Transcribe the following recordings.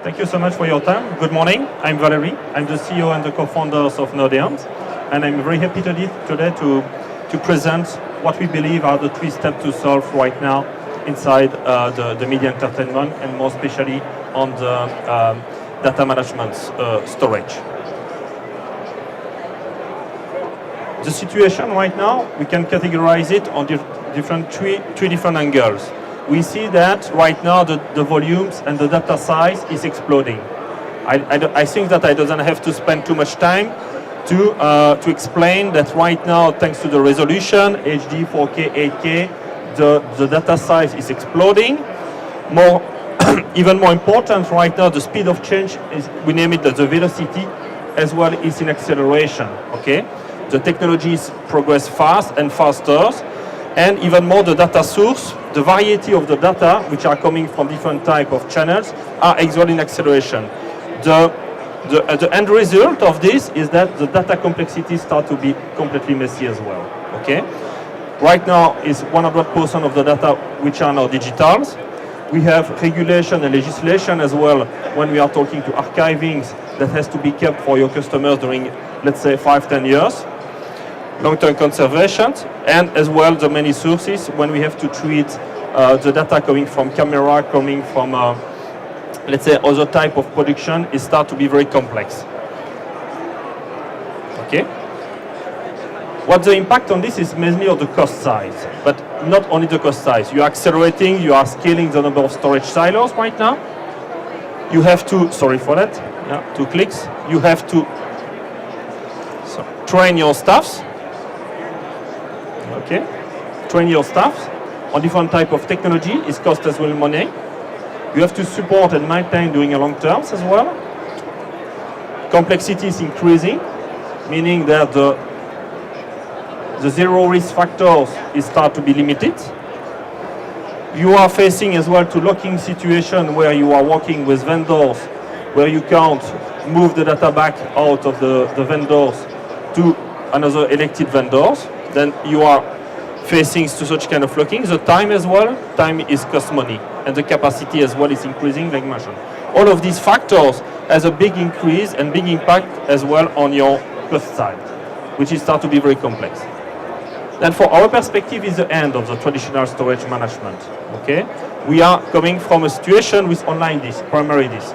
Thank you so much for your time. Good morning. I'm Valerie. I'm the CEO and the co-founders of Nordeant, and I'm very happy today to present what we believe are the 3 steps to solve right now inside the media entertainment, and more especially on the data management storage. The situation right now, we can categorize it on three different angles. We see that right now the volumes and the data size is exploding. I think that I don't have to spend too much time to explain that right now, thanks to the resolution, HD, 4K, 8K, the data size is exploding. Even more important right now, the speed of change is, we name it the velocity, as well is in acceleration, okay? The technologies progress fast and faster, and even more the data source, the variety of the data which are coming from different type of channels are as well in acceleration. The end result of this is that the data complexity start to be completely messy as well, okay? Right now is 100% of the data which are now digitals. We have regulation and legislation as well when we are talking to archiving that has to be kept for your customers during, let's say, 5-10 years. Long-term conservation, and as well the many sources when we have to treat the data coming from camera, coming from, let's say, other type of production, it start to be very complex. Okay? What the impact on this is mainly on the cost side, but not only the cost side. You are accelerating, you are scaling the number of storage silos right now. You have to, sorry for that, yeah, 2 clicks. You have to train your staffs. Okay, train your staff on different type of technology. It costs as well money. You have to support and maintain during a long terms as well. Complexity is increasing, meaning that the zero risk factors is start to be limited. You are facing as well to locking situation where you are working with vendors, where you can't move the data back out of the vendors to another elected vendors. Then you are facing to such kind of locking. The time as well, time is cost money, and the capacity as well is increasing, like mentioned. All of these factors has a big increase and big impact as well on your cost side, which is start to be very complex. Then for our perspective is the end of the traditional storage management, okay? We are coming from a situation with online disk, primary disk.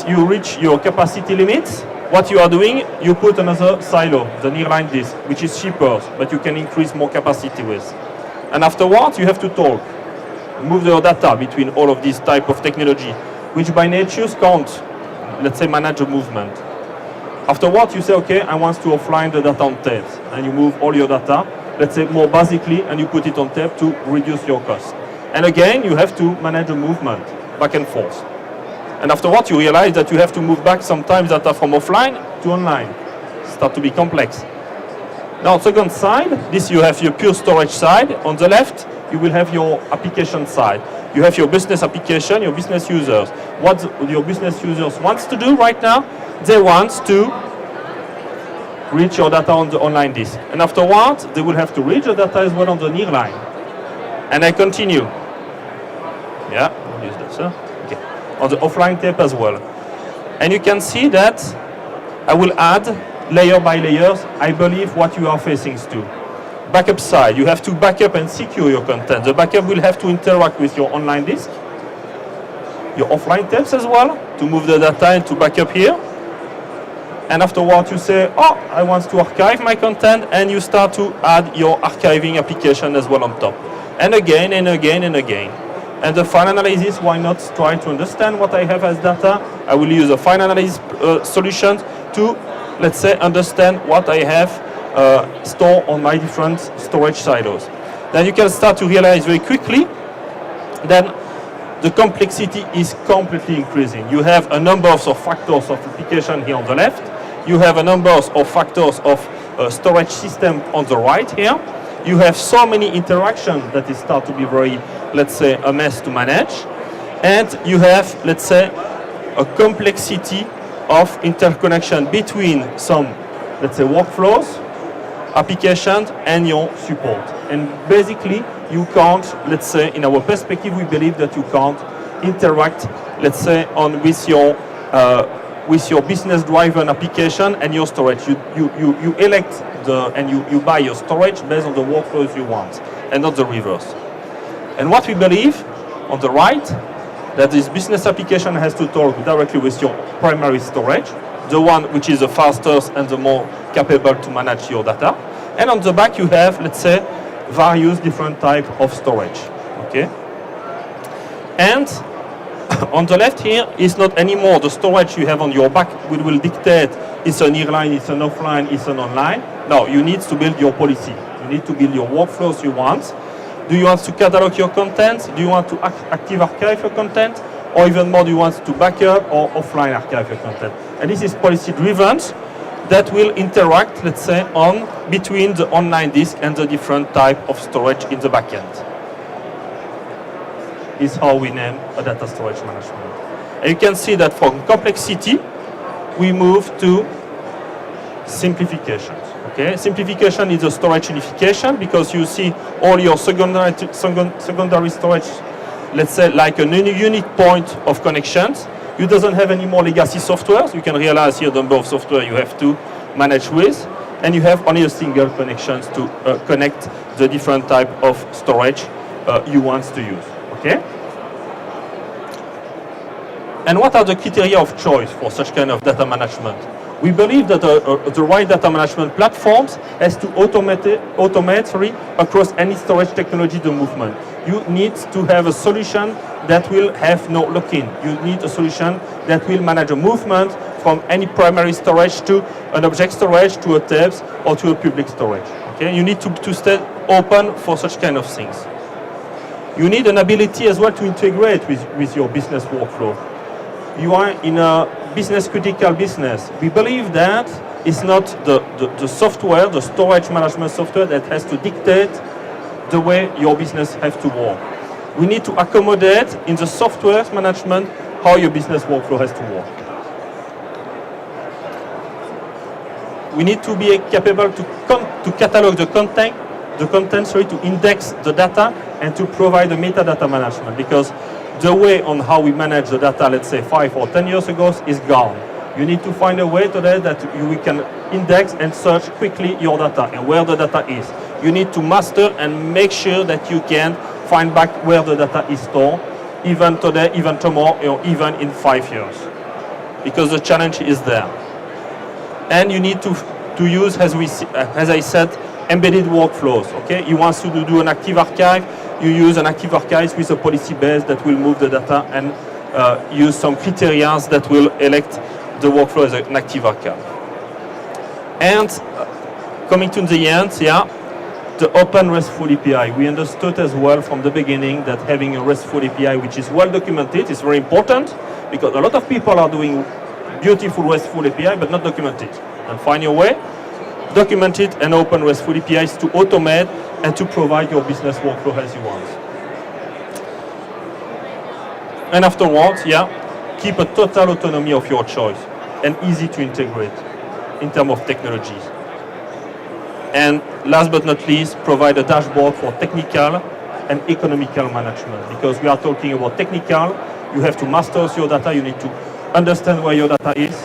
You reach your capacity limits. What you are doing, you put another silo, the nearline disk, which is cheaper, but you can increase more capacity with. And afterwards, you have to talk, move the data between all of these type of technology, which by nature can't, let's say, manage a movement. Afterwards, you say, okay, I want to offline the data on tape, and you move all your data, let's say more basically, and you put it on tape to reduce your cost. And again, you have to manage a movement back and forth. And afterwards, you realize that you have to move back sometimes data from offline to online. Start to be complex. Now, second side, this you have your pure storage side. On the left, you will have your application side. You have your business application, your business users. What your business users wants to do right now, they want to reach your data on the online disk. And afterwards, they will have to reach the data as well on the nearline. And I continue. Yeah, I'll use this, huh? Okay. On the offline tape as well. And you can see that I will add layer by layers, I believe, what you are facing to. Backup side, you have to backup and secure your content. The backup will have to interact with your online disk, your offline tapes as well, to move the data and to backup here. And afterwards you say, oh, I want to archive my content, and you start to add your archiving application as well on top. And again, and again, and again. And the file analysis, why not try to understand what I have as data? I will use a file analysis solution to, let's say, understand what I have stored on my different storage silos. Then you can start to realize very quickly that the complexity is completely increasing. You have a number of factors of application here on the left. You have a number of factors of storage system on the right here. You have so many interactions that it start to be very, let's say, a mess to manage. And you have, let's say, a complexity of interconnection between some, let's say, workflows, applications, and your support. And basically, you can't, let's say, in our perspective, we believe that you can't interact let's say, on with your business-driven application and your storage. You elect and you buy your storage based on the workflows you want, and not the reverse. And what we believe on the right, that this business application has to talk directly with your primary storage, the one which is the fastest and the more capable to manage your data. And on the back you have, let's say, various different types of storage. Okay? And on the left here is not anymore the storage you have on your back will dictate it's an nearline, it's an offline, it's an online. No, you need to build your policy. You need to build your workflows you want. Do you want to catalog your content? Do you want to active archive your content? Or even more, do you want to backup or offline archive your content? And this is policy driven that will interact, let's say, on between the online disk and the different type of storage in the backend. Is how we name a data storage management. And you can see that from complexity, we move to simplification. Okay, simplification is a storage unification because you see all your secondary storage, let's say, like a unique point of connections. You doesn't have any more legacy software. You can realize here the number of software you have to manage with, and you have only a single connections to connect the different type of storage you want to use. Okay? And what are the criteria of choice for such kind of data management? We believe that the right data management platforms has to automate across any storage technology the movement. You need to have a solution that will have no lock-in. You need a solution that will manage a movement from any primary storage to an object storage, to a tapes, or to a public storage. Okay? You need to stay open for such kind of things. You need an ability as well to integrate with your business workflow. You are in a business critical business. We believe that it's not the software, the storage management software that has to dictate the way your business has to work. We need to accommodate in the software management how your business workflow has to work. We need to be capable to catalog the content, to index the data, and to provide the metadata management, because the way on how we manage the data, let's say 5 or 10 years ago, is gone. You need to find a way today that we can index and search quickly your data and where the data is. You need to master and make sure that you can find back where the data is stored, even today, even tomorrow, or even in 5 years. Because the challenge is there. And you need to use, as I said, embedded workflows. Okay, you want to do an active archive. You use an active archive with a policy base that will move the data and use some criteria that will elect the workflow as an active archive. And coming to the end, the open RESTful API. We understood as well from the beginning that having a RESTful API which is well documented is very important, because a lot of people are doing beautiful RESTful API but not documented. And find your way, documented and open RESTful APIs to automate and to provide your business workflow as you want. And afterwards, keep a total autonomy of your choice and easy to integrate in terms of technologies. And last but not least, provide a dashboard for technical and economical management, because we are talking about technical. You have to master your data, you need to understand where your data is,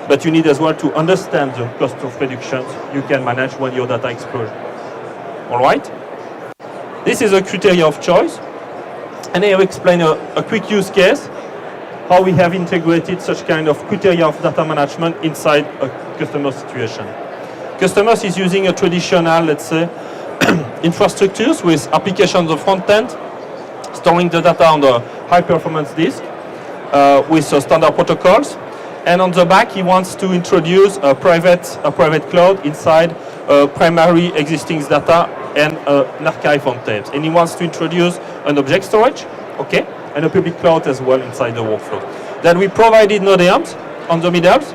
but you need as well to understand the cost of reductions you can manage when your data explodes. All right? This is a criteria of choice. And I will explain a quick use case, how we have integrated such kind of criteria of data management inside a customer situation. Customers is using a traditional, let's say, infrastructures with applications on the front end, storing the data on the high performance disk with standard protocols. And on the back, he wants to introduce a private cloud inside primary existing data and an archive on tapes. And he wants to introduce an object storage, okay, and a public cloud as well inside the workflow. Then we provided Node.js on the middles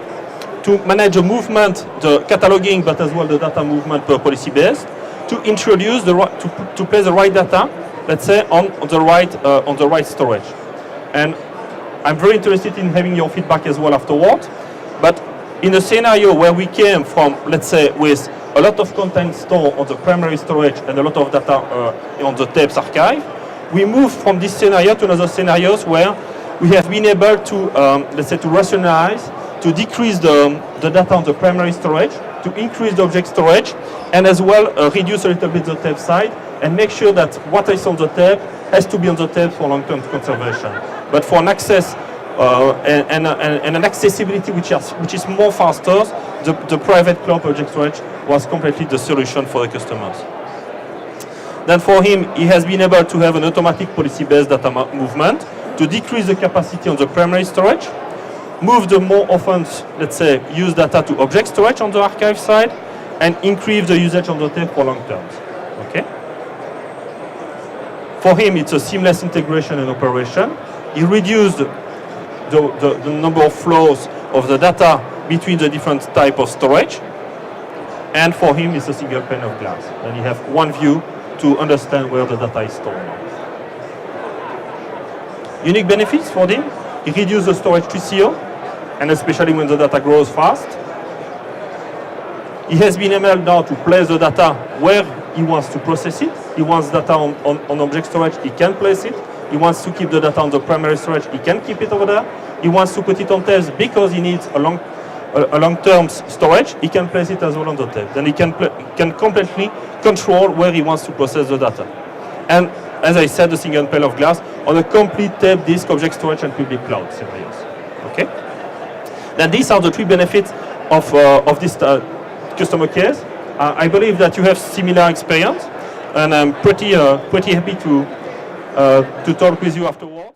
to manage the movement, the cataloging, but as well the data movement per policy base, to introduce to place the right data, let's say, on the right storage. And I'm very interested in having your feedback as well afterwards. But in a scenario where we came from, let's say, with a lot of content stored on the primary storage and a lot of data on the tapes archive, we moved from this scenario to another scenarios where we have been able to, let's say, to rationalize, to decrease the data on the primary storage, to increase the object storage, and as well reduce a little bit the tape size, and make sure that what is on the tape has to be on the tape for long-term conservation. But for an access and an accessibility which is more faster, the private cloud object storage was completely the solution for the customers. Then for him, he has been able to have an automatic policy-based data movement to decrease the capacity on the primary storage, move the more often, let's say, use data to object storage on the archive side, and increase the usage on the tape for long terms. Okay? For him, it's a seamless integration and operation. He reduced the number of flows of the data between the different type of storage. And for him, it's a single pane of glass. And you have one view to understand where the data is stored. Unique benefits for him: he reduced the storage TCO, and especially when the data grows fast. He has been able now to place the data where he wants to process it. He wants data on object storage, he can place it. He wants to keep the data on the primary storage, he can keep it over there. He wants to put it on tapes because he needs a long-term storage, he can place it as well on the tape. Then he can completely control where he wants to process the data. And as I said, the single pane of glass on a complete tape, disk, object storage, and public cloud scenarios. Okay? Then these are the three benefits of this customer case. I believe that you have similar experience, and I'm pretty happy to talk with you afterwards.